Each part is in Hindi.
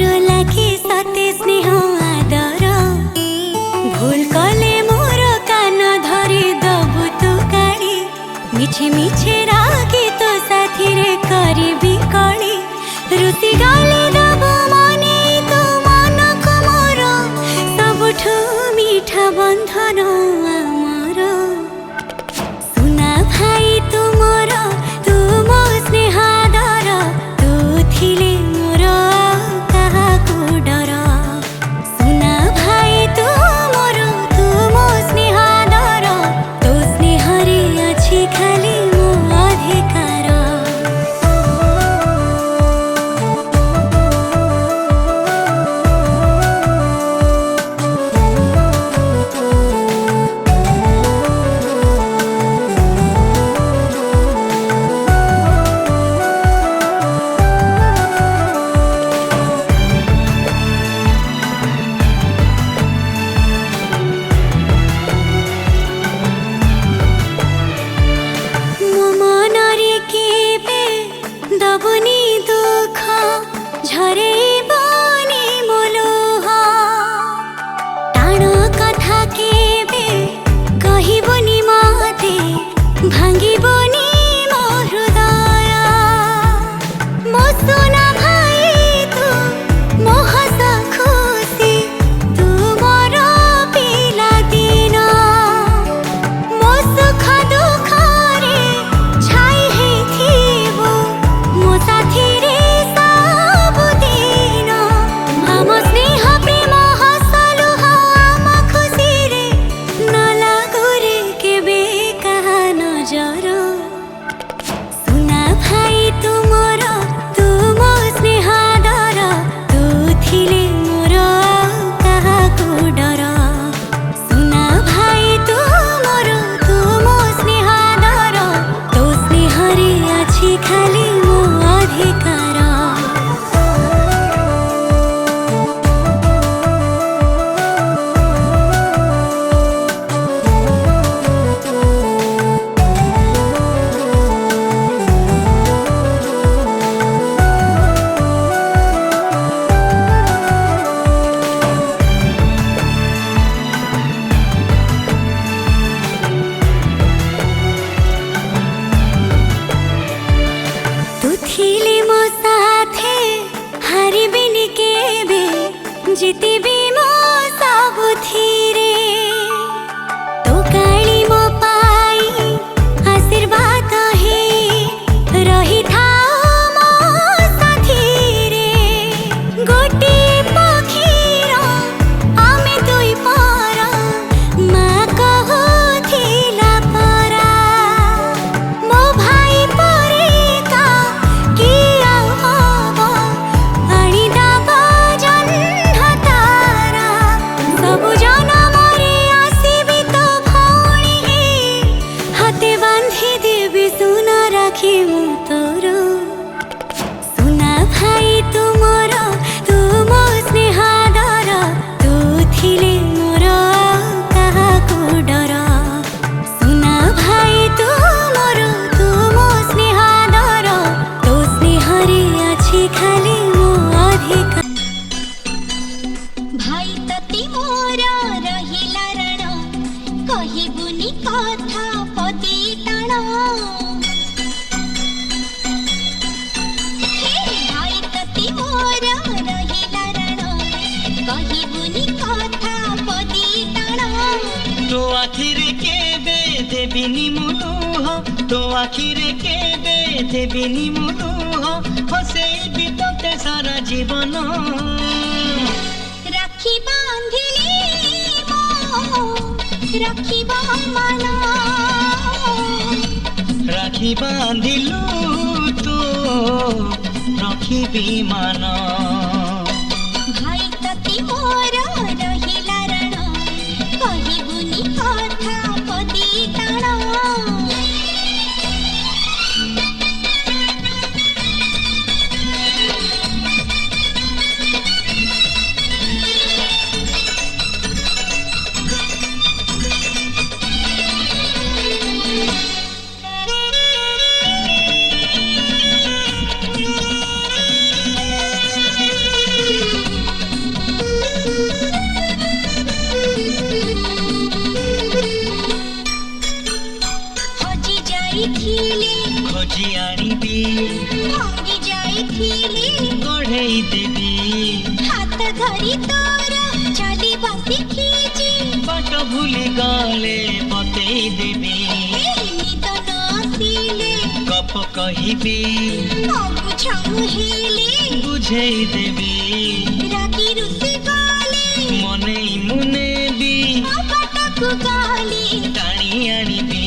मोर लागे सते स्नेह आदर भूल कले मोर कान धरी दबु तु काली मिछे मिछे रागी तो साथी रे करिबी कली रुति गले दबु मने तु मन को मोर सबुठु मीठा बंधन आमर सुना भाई तू मोर तू मो स्नेहादर तू थिले मोर काहाकु डर सुना भाई तू मोर तू मो स्नेहादर तो स्नेहरे अछि खाली मो अधिकार दबुनी दुख झरे बनी मोलोह टाण कथा केबे कहिबनी मते भांगिबनी मो हृदय मो सुना भाई तू मो हस खुशी तू मोर पिला दिन मो सुख दुख रे छाई हे थिबो मो साथी रे सब दिन हम स्नेह प्रेम हसलु हम खुशी रे न लागु रे केबे कहा नजर सुना भाई तू मोर तू मो स्नेहादर तू थिले मोर काहाकु डर सुना भाई तू मोर तू मो स्नेहादर तो स्नेहरे अछि खाली मो अधिकार तू थिले मो साथे हारिबिनी केबे जितिबी मो सबुथिरे तो काली मो पाई आशीर्वाद हे रही थाओ मो साथी रे गोटे पखीर आमे दुई पर मा कहुथिला परा मो भाई परिका किया हब आनी दब जन्ह तारा सबु जनमरे आसिबी तो भौणी हे हाते बांधी देबी सुना राखी मु तोर सुना भाई तू मोर तू मो स्नेहादर तू थिले मोर काहाकु डर सुना भाई तू मोर तू मो स्नेहादर तो स्नेहरे अछि खाली मो अधिकार भाई तती मोर रहिला रण कहिबुनी कथा पति टाण भाई तती मोर रहिला रण कहिबुनी कथा पति टाण तो आखिरे केबे देबिनी मुलुह तो आखिरे केबे देबिनी मुलुह हसेबी तोते सारा जीवन राखी बांधिली मो राखिबा मन राखी बांधिलु तो रखिबी मान भाई तती मोर रहिला रण कहिबुनी कथा पति टाण ଯାଇଥିଲେ ଖୋଜି ଆଣିବି ଭାଙ୍ଗି ଯାଇଥିଲେ ଗଢ଼େଇ ଦେବି ହାତ ଧରି ତୋର ଚାଲିବା ଶିଖିଛି ବାଟ ଭୁଲି ଗଲେ ବତେଇ ଦେବି ନିଦ ନ ଆସିଲେ ଗପ କହିବି ଅବୁଝାଉ ହେଲେ ବୁଝେଇ ଦେବି ରାଗି ରୁଷି ଗଲେ ମନେଇ ମୁଁ ନେବି ବାଟକୁ ଗଲେ ଟାଣି ଆଣିବି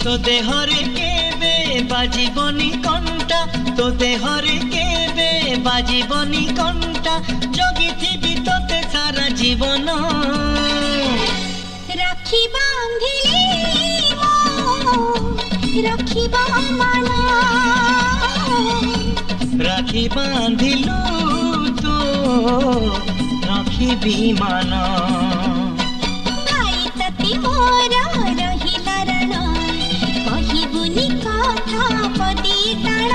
ତୋ ଦେହରେ କେବେ ବାଜିବନି କଣ୍ଟା ତୋ ଦେହରେ କେବେ ବାଜିବନି କଣ୍ଟା ଜଗିଥିବି ତୋତେ ସାରା ଜୀବନ ରାକ୍ଷୀ ବାନ୍ଧିଲି ରଖିବା ମାନ ରାକ୍ଷୀ ବାନ୍ଧିଲୁ ତୁ ରଖିବି ମାନ ଭାଇ ତତେ ମୋର ରହିଲା ରଣ କହିବୁନି କଥା ପଦି ତାଣ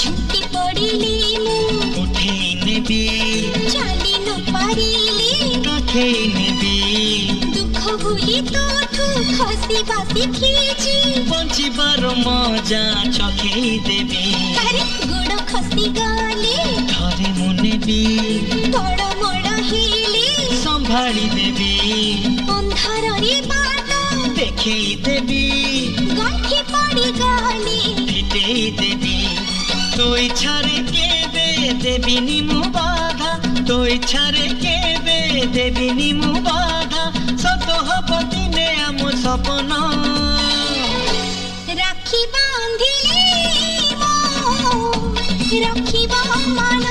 ଝୁଣ୍ଟି ପଡ଼ିଲି ମୁଁ ଉଠେଇ ନେବି ଚାଲି ନ ପାରିଲି କାଖେଇ ନେବି ଦୁଃଖ ଭୁଲି ତୋଠୁ ଖସିବା ଶିଖିଛି ବଞ୍ଚିବାର ମଜା ଚଖେଇ ଦେବି ଆରେ ଗୋଡ଼ ଖସି ଗଲେ ଥରେ ମୁଁ ନେବି ତଡ଼ ମଡ଼ ହେଲେ ସମ୍ଭାଳି ଦେବି ଅନ୍ଧାରରେ ବାଟ ଦେଖେଇ ଦେବି ଗଣ୍ଠି ପଡ଼ି ଗଲେ ଫିଟେଇ ଦେବି ତୋ ଇଚ୍ଛାରେ କେବେ ଦେବିନି ମୁଁ ବାଧା ତୋ ଇଚ୍ଛାରେ କେବେ ଦେବିନି ମୁଁ ବାଧା ସତ ହବ ଦିନେ ଆମ ସପନ ରାକ୍ଷୀ ବାନ୍ଧିଲି ରଖିବା ମାନ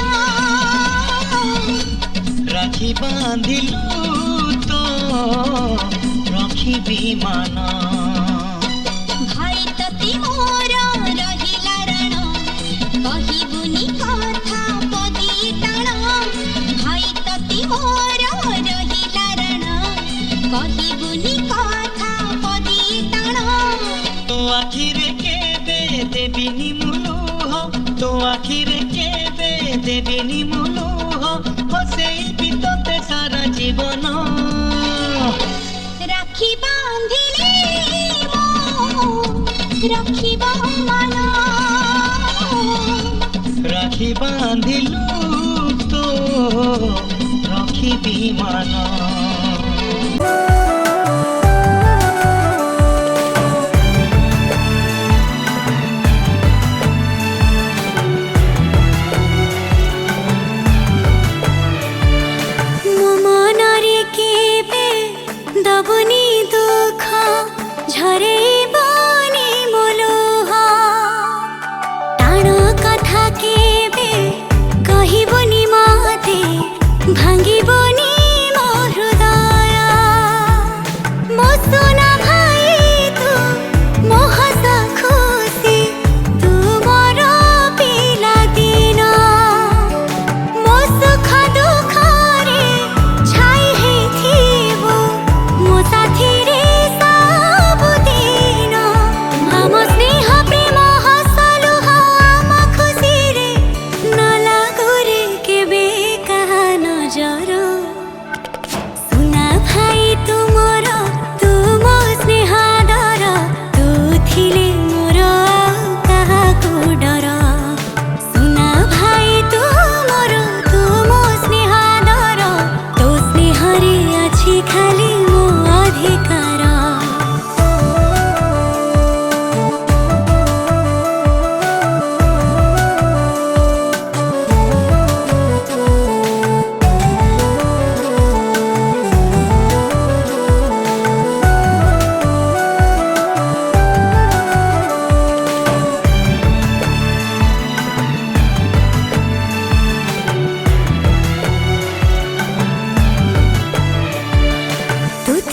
ରାକ୍ଷୀ ବାନ୍ଧିଲୁ ତ ରଖିବି ମାନ ଭାଇ ତତେ ମୋର ରହିଲା ରଣ କହିବୁନି କଥା ପଦି ତାଣ ଭାଇ ତତେ ମୋର ରହିଲା ରଣ କହିବୁନି କଥା ପଦି ତାଣ ତୋ ଆଖିରେ କେବେ ଦେବିନି ମୁଁ ଲୁହ ତୋ ଆଖିରେ କେବେ ଦେବିନି ମୁଁ ଲୁହ ହସେଇବି ତୋତେ ସାରା ଜୀବନ ରାକ୍ଷୀ ବାନ୍ଧିଲି ରଖିବା ମାନ ରାକ୍ଷୀ ବାନ୍ଧିଲୁ ତ ରଖିବି ମାନ ମୋ ମନରେ କେବେ ଦବୁନି ଦୁଃଖ ଝରେଇବନି ମୋ ଲୁହ ଟାଣ କଥା କେବେ କହିବୁନି ମତେ ଭାଙ୍ଗିବନି ମୋ ହୃଦୟ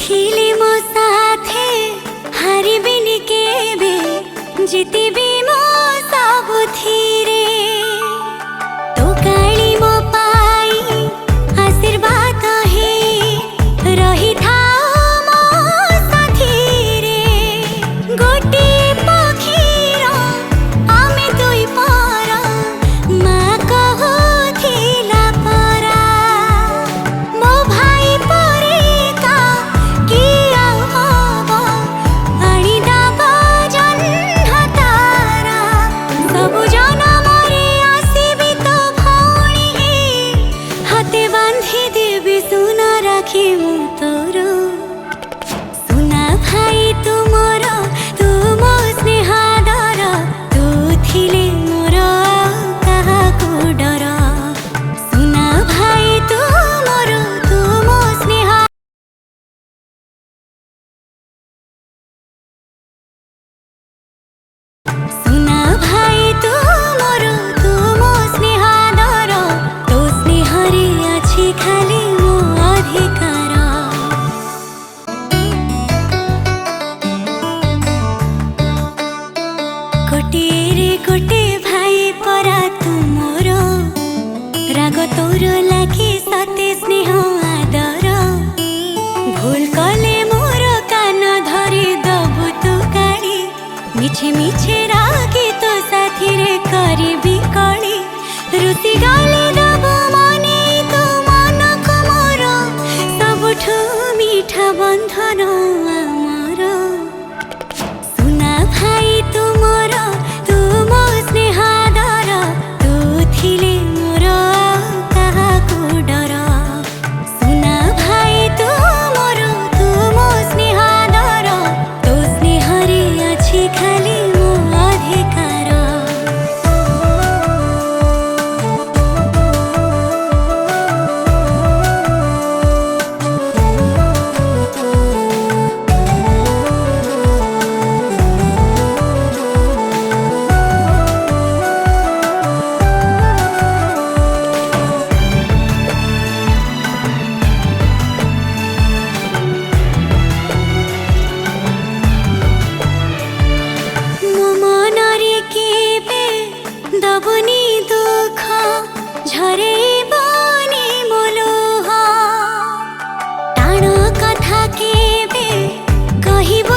थिले मो साथे हारिबिनी केबे जितिबी मो सबुथिरे तो काली मो पाई आशीर्वाद हे रही थाओ मो साथीरे गोटे पखीर आमे दुई पर मा कहुथिला परा मो भाई परिका किया हब आनिदब जन्ह तारा सबु जनमरे आसिबी तो भौणी हे हाते बांधी देबी सुना राखी मु तोर सुना भाई तुमर तू मो स्नेहादर तू थिले मोर काहाकु डर सुना भाई तुमर तू मो स्नेहा सुना भाई तुमर तू मो स्नेहादर तो स्नेहरे अछि खाली मो अधिकार गोटे रे गोटे भाई परा तुमर राग तोर लागे सते स्नेह आदर भूल कले मोर कान धरी दबु तू काढ़ी मिछे मिछे रागी तो साथी रे करिबी कली रुति गले दबु मने तू मन को मोर सबुठु मीठा बंधन आमर सुना भाई तुमर तू मो स्नेहादर तू थिले मोर काहाकु डर सुना भाई तुमर तू मो स्नेहादर तो स्नेहरे अछि खाली मो अधिकार मो मनरे केबे दबुनी दुख झरेबनी मो लोह टाण कथा केबे कहिब